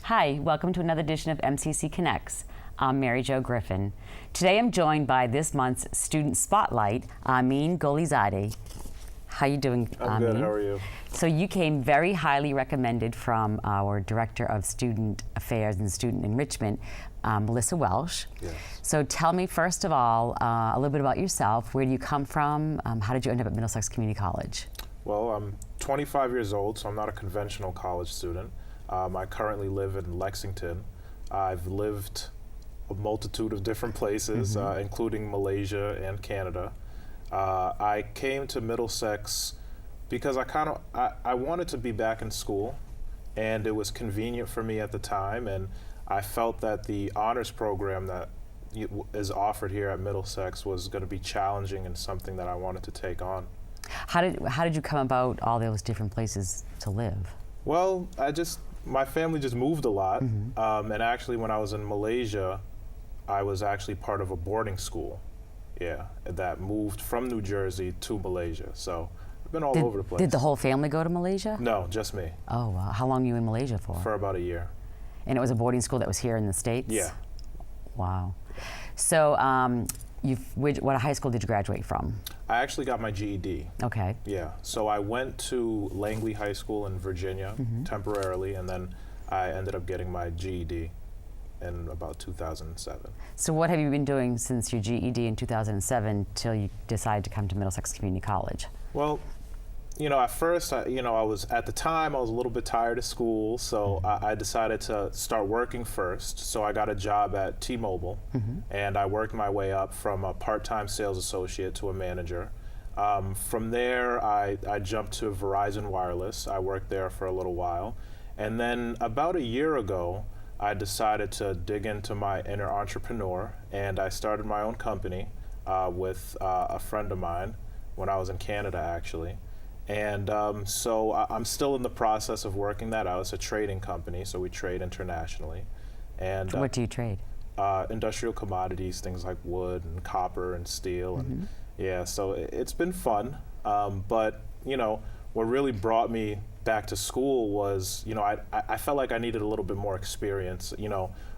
Hi, welcome to another edition of MCC Connects. I'm Mary Jo Griffin. Today I'm joined by this month's Student Spotlight, Amin Gholizadeh. How you doing, I'm Amin? good, how are you? So you came very highly recommended from our Director of Student Affairs and Student Enrichment, Melissa Welsh. Yes. So tell me, first of all, a little bit about yourself. Where do you come from? How did you end up at Middlesex Community College? Well, I'm 25 years old, so I'm not a conventional college student. I currently live in Lexington. I've lived a multitude of different places, including Malaysia and Canada. I came to Middlesex because I wanted to be back in school, and it was convenient for me at the time, and I felt that the honors program that is offered here at Middlesex was going to be challenging and something that I wanted to take on. How did you come about all those different places to live? Well, my family just moved a lot, and actually when I was in Malaysia, I was actually part of a boarding school, that moved from New Jersey to Malaysia. So I've been all over the place. Did the whole family go to Malaysia? No, just me. Oh, wow. How long were you in Malaysia for? For about a year. And it was a boarding school that was here in the States? Yeah. Wow. So what high school did you graduate from? I actually got my GED. Okay. Yeah, so I went to Langley High School in Virginia temporarily, and then I ended up getting my GED in about 2007. So what have you been doing since your GED in 2007 till you decided to come to Middlesex Community College? Well, at first, I was at the time I was a little bit tired of school, so I decided to start working first. So I got a job at T-Mobile, and I worked my way up from a part-time sales associate to a manager. From there, I jumped to Verizon Wireless. I worked there for a little while, and then about a year ago, I decided to dig into my inner entrepreneur, and I started my own company with a friend of mine when I was in Canada, actually. And so I'm still in the process of working that out. It's a trading company, so we trade internationally. And what do you trade? Industrial commodities, things like wood and copper and steel. And so it's been fun. But what really brought me back to school was, I felt like I needed a little bit more experience.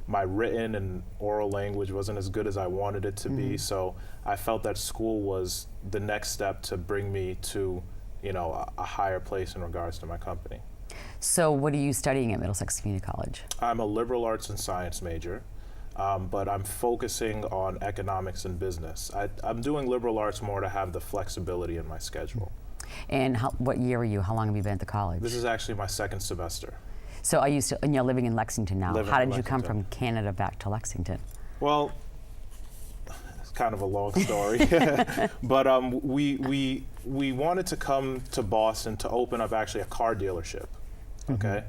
My written and oral language wasn't as good as I wanted it to be, so I felt that school was the next step to bring me to a higher place in regards to my company. So what are you studying at Middlesex Community College? I'm a liberal arts and science major, but I'm focusing on economics and business. I'm doing liberal arts more to have the flexibility in my schedule. And what year are you? How long have you been at the college? This is actually my second semester. So and you're living in Lexington now. Living How in did you come Lexington. from Canada back to Lexington? Well, it's kind of a long story, but we wanted to come to Boston to open up actually a car dealership. Okay,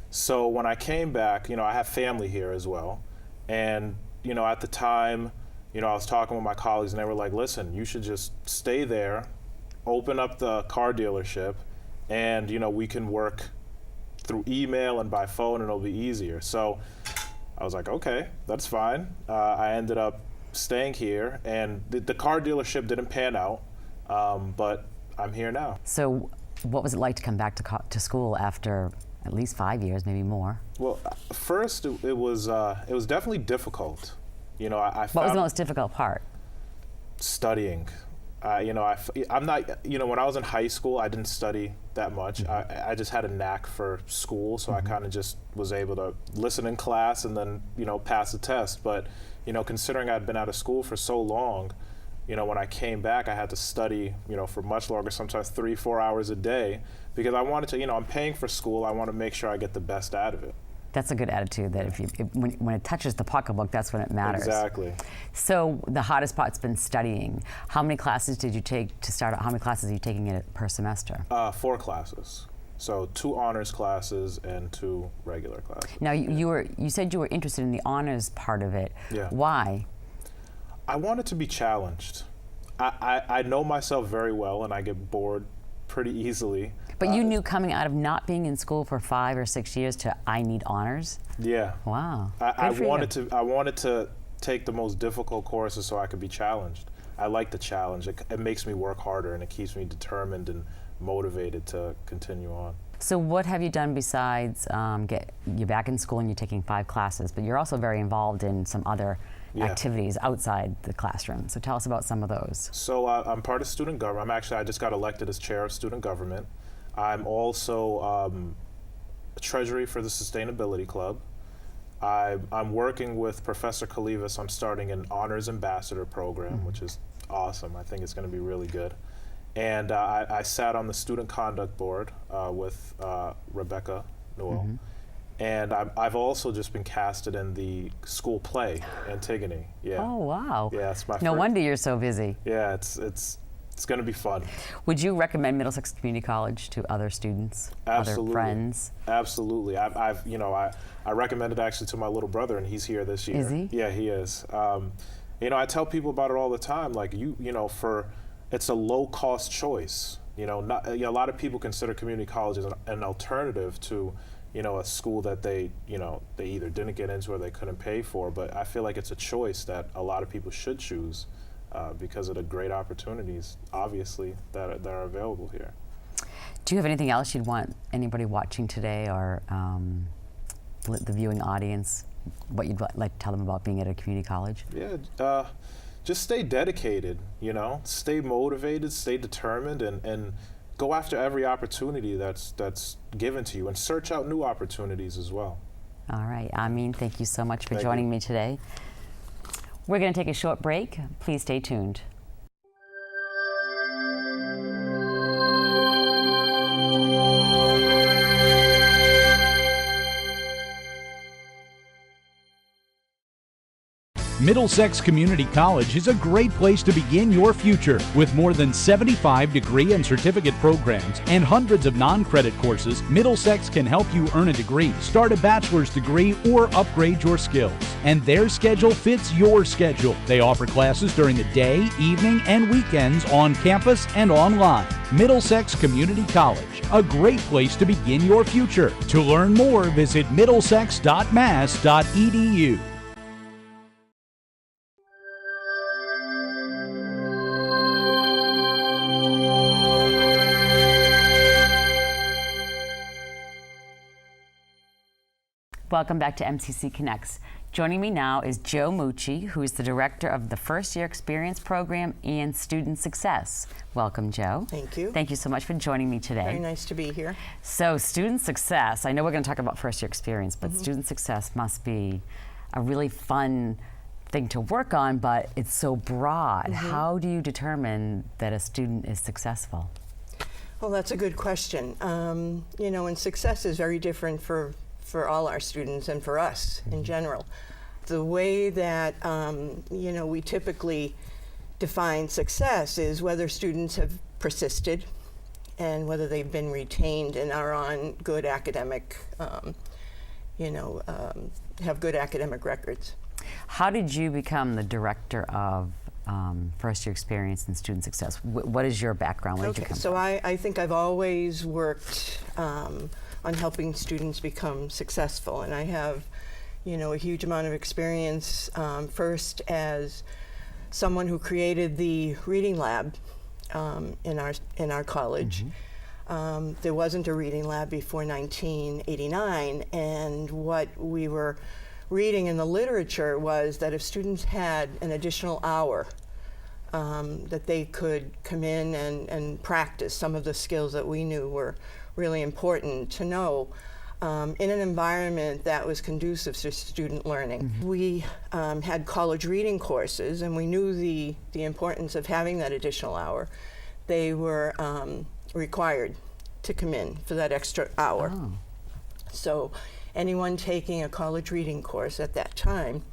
so when I came back, I have family here as well, and at the time, I was talking with my colleagues, and they were like, "Listen, you should just stay there, open up the car dealership, and we can work through email and by phone, and it'll be easier." So I was like, okay, that's fine. I ended up staying here, and the car dealership didn't pan out, but I'm here now. So what was it like to come back to school after at least 5 years, maybe more? Well, first it was definitely difficult. I What was the most difficult part? Studying. I'm not, when I was in high school, I didn't study that much. I just had a knack for school, so I kind of just was able to listen in class and then, pass the test. But, considering I'd been out of school for so long, when I came back, I had to study, for much longer, sometimes 3-4 hours a day, because I wanted to, I'm paying for school, I want to make sure I get the best out of it. That's a good attitude, that when it touches the pocketbook, that's when it matters. Exactly. So the hardest part's been studying. How many classes did you take to start out? How many classes are you taking per semester? 4 classes. So 2 honors classes and 2 regular classes. Now you said you were interested in the honors part of it. Yeah. Why? I wanted to be challenged. I know myself very well, and I get bored pretty easily. But you knew coming out of not being in school for 5 or 6 years to I need honors? Yeah. Wow. I wanted to take the most difficult courses so I could be challenged. I like the challenge. It makes me work harder, and it keeps me determined and motivated to continue on. So what have you done besides you're back in school and you're taking 5 classes, but you're also very involved in some other activities outside the classroom. So tell us about some of those. So I'm part of student government. I just got elected as chair of student government. I'm also treasury for the Sustainability Club. I'm working with Professor Kalivas. I'm starting an Honors Ambassador program, which is awesome. I think it's going to be really good. And I sat on the Student Conduct Board with Rebecca Newell. And I've also just been casted in the school play, Antigone. Yeah. Oh, wow. Yeah, it's my No wonder you're so busy. Yeah, it's going to be fun. Would you recommend Middlesex Community College to other students, Absolutely. other friends? Absolutely. I recommend it actually to my little brother, and he's here this year. Is he? Yeah, he is. I tell people about it all the time. Like it's a low-cost choice. A lot of people consider community college as an alternative to, a school that they either didn't get into or they couldn't pay for. But I feel like it's a choice that a lot of people should choose because of the great opportunities, obviously, that are available here. Do you have anything else you'd want anybody watching today or the viewing audience, what you'd like to tell them about being at a community college? Yeah, just stay dedicated, stay motivated, stay determined, and go after every opportunity that's given to you, and search out new opportunities as well. All right, Amin, thank you so much for Thank joining you. me today. We're going to take a short break. Please stay tuned. Middlesex Community College is a great place to begin your future. With more than 75 degree and certificate programs and hundreds of non-credit courses, Middlesex can help you earn a degree, start a bachelor's degree, or upgrade your skills. And their schedule fits your schedule. They offer classes during the day, evening, and weekends on campus and online. Middlesex Community College, a great place to begin your future. To learn more, visit middlesex.mass.edu. Welcome back to MCC Connects. Joining me now is Jo Mucci, who is the director of the First Year Experience Program and Student Success. Welcome, Jo. Thank you. Thank you so much for joining me today. Very nice to be here. So, student success, I know we're going to talk about first year experience, but student success must be a really fun thing to work on, but it's so broad. How do you determine that a student is successful? Well, that's a good question. And success is very different for all our students and for us in general. The way that, we typically define success is whether students have persisted and whether they've been retained and are on good academic, have good academic records. How did you become the director of first year experience and student success? What is your background? Where did you come so from? I think I've always worked on helping students become successful, and I have, a huge amount of experience. First, as someone who created the reading lab in our college. There wasn't a reading lab before 1989, and what we were reading in the literature was that if students had an additional hour, that they could come in and practice some of the skills that we knew were really important to know in an environment that was conducive to student learning. We had college reading courses, and we knew the importance of having that additional hour. They were required to come in for that extra hour. Oh. So anyone taking a college reading course at that time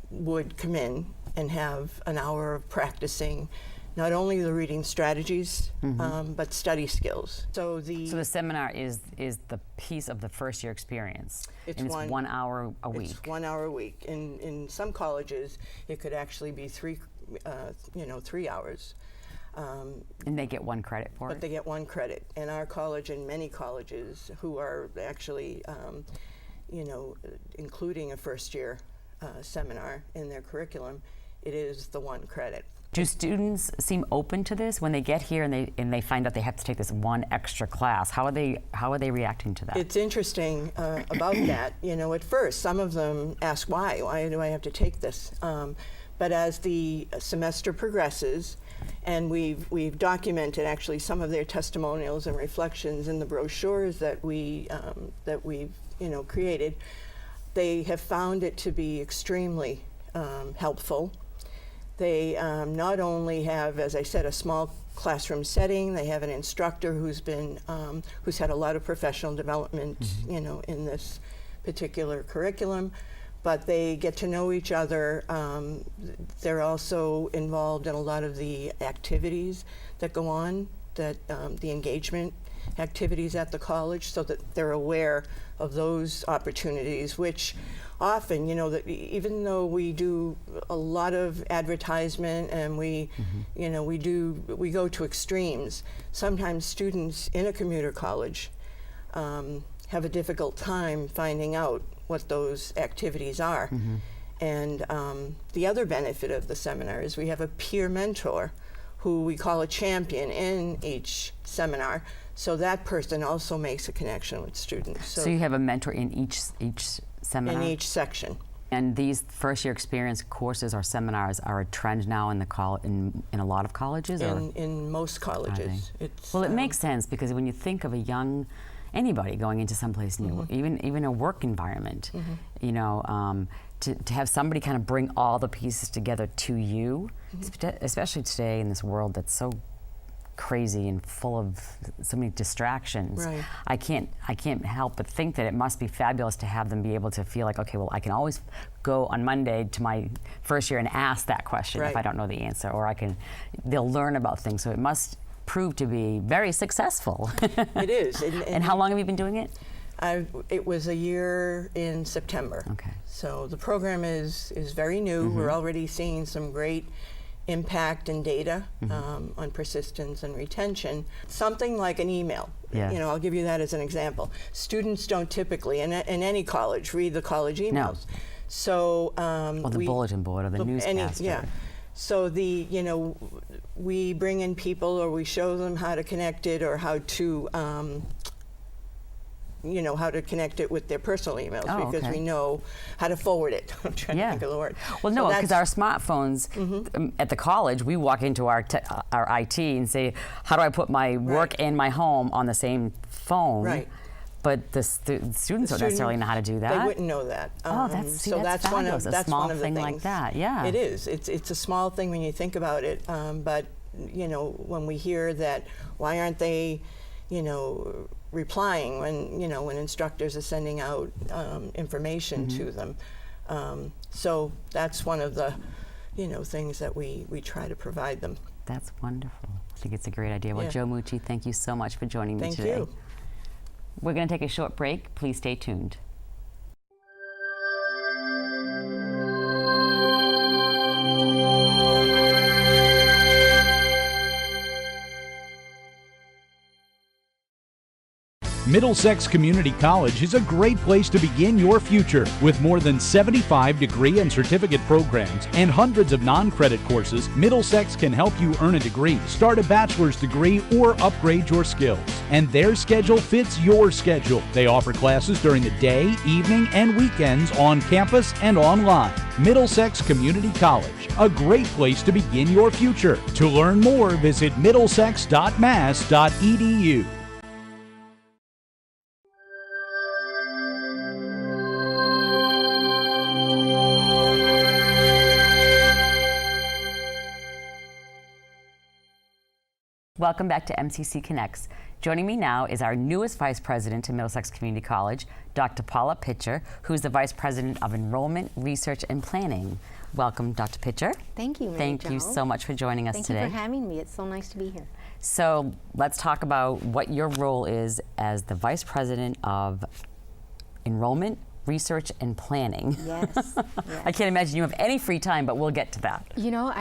would come in and have an hour of practicing not only the reading strategies, but study skills. So the seminar is the piece of the first year experience. It's and it's 1 hour a week. It's 1 hour a week. In some colleges, it could actually be 3 hours. And they get 1 credit for But it? they get 1 credit. And our college and many colleges who are actually, including a first year seminar in their curriculum, it is the 1 credit. Do students seem open to this when they get here and they find out they have to take this one extra class? How are they reacting to that? It's interesting about that. You know, at first, some of them ask why. Why do I have to take this? But as the semester progresses, and we've documented actually some of their testimonials and reflections in the brochures that we've created, they have found it to be extremely helpful. They not only have, as I said, a small classroom setting, they have an instructor who's had a lot of professional development, you know, in this particular curriculum, but they get to know each other. They're also involved in a lot of the activities that go on, that the engagement activities at the college, so that they're aware of those opportunities, which often, you know, that even though we do a lot of advertisement and we go to extremes, sometimes students in a commuter college have a difficult time finding out what those activities are. And the other benefit of the seminar is we have a peer mentor who we call a champion in each seminar. So that person also makes a connection with students. So you have a mentor in each seminar? In each section. And these first-year experience courses or seminars are a trend now in a lot of colleges? In most colleges. Well, it makes sense, because when you think of anybody going into someplace new, even a work environment, you know, to have somebody kind of bring all the pieces together to you, especially today in this world that's so crazy and full of so many distractions. Right. I can't help but think that it must be fabulous to have them be able to feel like, okay, well, I can always go on Monday to my first year and ask that question if I don't know the answer, or they'll learn about things. So it must prove to be very successful. It is. And how long have you been doing it? It was a year in September. Okay. So the program is very new. We're already seeing some great impact and data on persistence and retention. Something like an email. Yes. You know, I'll give you that as an example. Students don't typically, in any college, read the college emails. No. So or the bulletin board or the newscaster. So we bring in people, or we show them how to connect it, or how to how to connect it with their personal emails, because we know how to forward it. I'm trying to think of the word. Well, no, because our smartphones at the college, we walk into our IT and say, how do I put my work and my home on the same phone? Right. But the students don't necessarily know how to do that. They wouldn't know that. That's one of a small thing like that. Yeah. It is. It's a small thing when you think about it. But you know, when we hear that, why aren't they, you know, replying when instructors are sending out information to them? So that's one of the, things that we try to provide them. That's wonderful. I think it's a great idea. Well, Jo Mucci, thank you so much for joining me today. Thank you. We're going to take a short break. Please stay tuned. Middlesex Community College is a great place to begin your future. With more than 75 degree and certificate programs and hundreds of non-credit courses, Middlesex can help you earn a degree, start a bachelor's degree, or upgrade your skills. And their schedule fits your schedule. They offer classes during the day, evening, and weekends on campus and online. Middlesex Community College, a great place to begin your future. To learn more, visit middlesex.mass.edu. Welcome back to MCC Connects. Joining me now is our newest Vice President of Middlesex Community College, Dr. Paula Pitcher, who's the Vice President of Enrollment, Research, and Planning. Welcome, Dr. Pitcher. Thank you, Mary Thank Jo. you so much for joining us today. Thank you for having me. It's so nice to be here. So let's talk about what your role is as the Vice President of Enrollment, Research, and Planning. Yes. Yes. I can't imagine you have any free time, but we'll get to that. You know,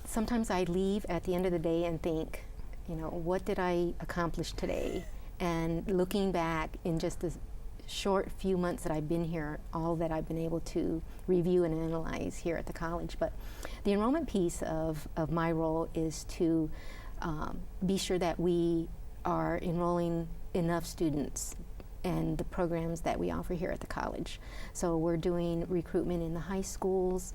sometimes I leave at the end of the day and think, what did I accomplish today? And looking back in just a short few months that I've been here, all that I've been able to review and analyze here at the college. But the enrollment piece of my role is to be sure that we are enrolling enough students and the programs that we offer here at the college. So we're doing recruitment in the high schools,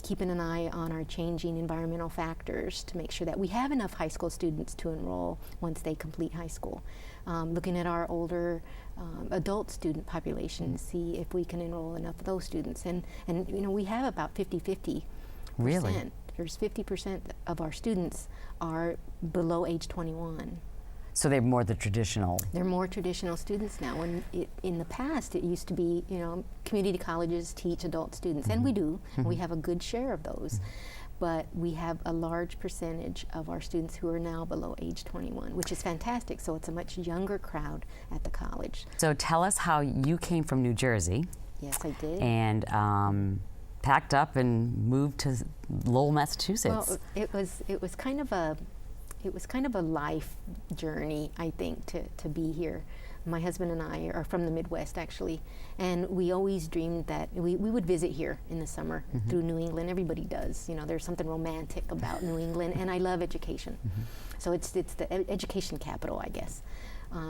keeping an eye on our changing environmental factors to make sure that we have enough high school students to enroll once they complete high school. Looking at our older adult student population to see if we can enroll enough of those students. And you know, we have about 50-50%. Really? There's 50% of our students are below age 21. So they're more the traditional. They're more traditional students now. When in the past, it used to be, you know, community colleges teach adult students, and we do. We have a good share of those. But we have a large percentage of our students who are now below age 21, which is fantastic. So it's a much younger crowd at the college. So tell us how you came from New Jersey. Yes, I did. And packed up and moved to Lowell, Massachusetts. Well, it was kind of a life journey, I think, to be here. My husband and I are from the Midwest, actually, and we always dreamed that we would visit here in the summer through New England. Everybody does. You know, there's something romantic about New England, and I love education. So it's the education capital, I guess.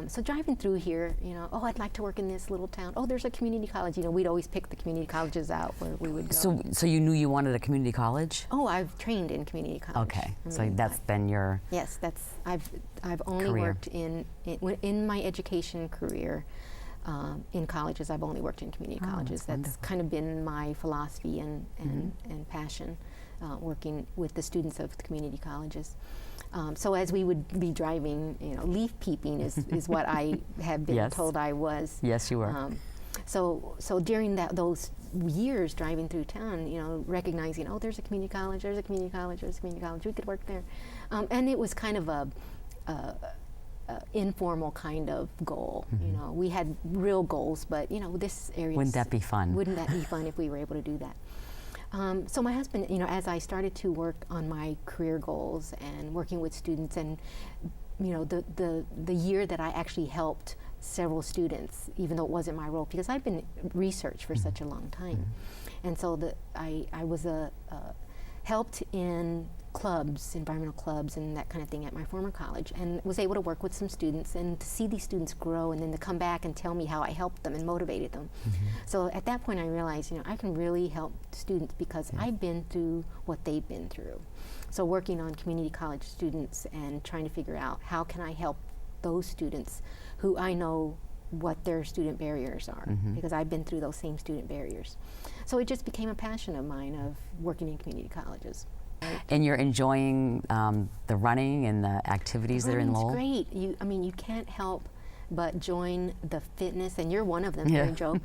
So driving through here, you know, oh, I'd like to work in this little town. Oh, there's a community college. You know, we'd always pick the community colleges out where we would go. So you knew you wanted a community college? Oh, I've trained in community college. Okay, so that's been your Yes, I've only career. worked in my education career in colleges. I've only worked in community colleges. That's kind of been my philosophy and passion, working with the students of the community colleges. So as we would be driving, you know, leaf peeping is what I have been told I was. Yes, you were. So during those years driving through town, you know, recognizing, oh, there's a community college, there's a community college, there's a community college, we could work there. And it was kind of a informal kind of goal. You know, we had real goals, but, you know, this area. Wouldn't that be fun? Wouldn't that be fun if we were able to do that? So my husband, you know, as I started to work on my career goals and working with students, and, you know, the year that I actually helped several students, even though it wasn't my role, because I'd been research for such a long time. And so I was helped in clubs, environmental clubs and that kind of thing at my former college, and was able to work with some students and to see these students grow and then to come back and tell me how I helped them and motivated them. So at that point I realized, you know, I can really help students because I've been through what they've been through. So working on community college students and trying to figure out how can I help those students who I know what their student barriers are, because I've been through those same student barriers. So it just became a passion of mine of working in community colleges. And you're enjoying the running and the activities that are in Lowell? It's great. You can't help but join the fitness, and you're one of them here, Joe.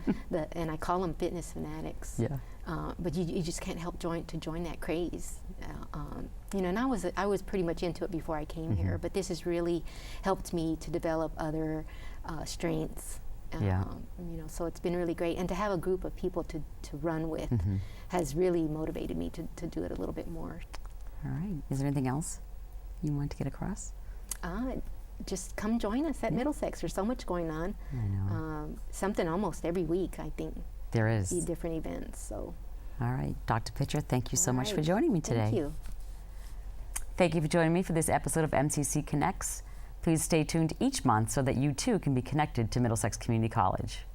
And I call them fitness fanatics. Yeah. But you just can't help to join that craze. You know, and I was pretty much into it before I came here, but this has really helped me to develop other strengths. You know, so it's been really great, and to have a group of people to run with has really motivated me to do it a little bit more. All right. Is there anything else you want to get across? Just come join us at Middlesex. There's so much going on. I know. Something almost every week, I think. There is. Different events. So. All right, Dr. Pitcher, thank you so much for joining me today. Thank you. Thank you for joining me for this episode of MCC Connects. Please stay tuned each month so that you too can be connected to Middlesex Community College.